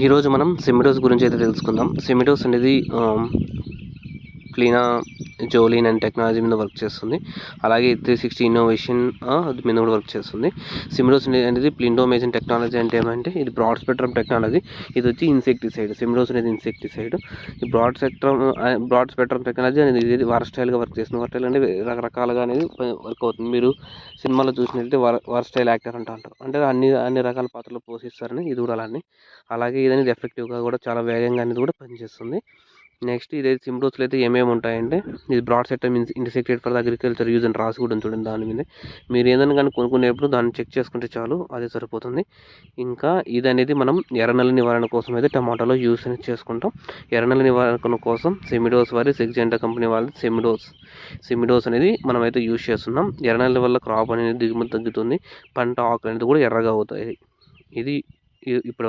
ఈరోజు మనం సెమిడోస్ గురించి అయితే తెలుసుకుందాం. సెమిడోస్ అనేది ప్లీనా జోలిన్ అండ్ టెక్నాలజీ మీద వర్క్ చేస్తుంది. అలాగే 360 ఇన్నోవేషన్ మీద కూడా వర్క్ చేస్తుంది. సెమిడోస్ అనేది ప్లిండోమేజన్ టెక్నాలజీ అంటే ఏమంటే ఇది బ్రాడ్ స్పెక్ట్రమ్ టెక్నాలజీ. ఇది వచ్చి ఇన్సెక్టిసైడ్. సెమిడోస్ అనేది ఇన్సెక్టిసైడ్. ఈ బ్రాడ్ స్పెక్ట్రమ్ టెక్నాలజీ అనేది ఇది వర్స్టైల్గా వర్క్ చేస్తుంది. వర్స్టైల్ అంటే రకరకాలుగా అనేది వర్క్ అవుతుంది. మీరు సినిమాలో చూసినట్లయితే వర్స్టైల్ యాక్టర్ అంటారు. అంటే అన్ని రకాల పాత్రలు పోషిస్తారని ఇది కూడా అలాగే ఇది అనేది ఎఫెక్టివ్గా కూడా చాలా వేగంగా అనేది కూడా పనిచేస్తుంది. నెక్స్ట్ ఇదైతే సెమిడోస్లో అయితే ఏమేమి ఉంటాయంటే ఇది broad spectrum insecticide for agriculture use అని రాసి కూడా చూడండి. దాని మీద మీరు ఏదైనా కానీ కొనుక్కునేప్పుడు దాన్ని చెక్ చేసుకుంటే చాలు, అదే సరిపోతుంది. ఇంకా ఇది అనేది మనం ఎర్రనెల నివారణ కోసం అయితే టమాటాలో యూస్ అనేది చేసుకుంటాం. ఎర్రనెల నివారణ కోసం సెమిడోస్ వారి సెగ్జెంటా కంపెనీ వాళ్ళది సెమిడోస్ అనేది మనం అయితే యూజ్ చేస్తున్నాం. ఎర్రనెల వల్ల క్రాప్ అనేది దిగుమతి తగ్గుతుంది. పంట ఆకు అనేది కూడా ఎర్రగా అవుతాయి. ఇది ఇప్పుడు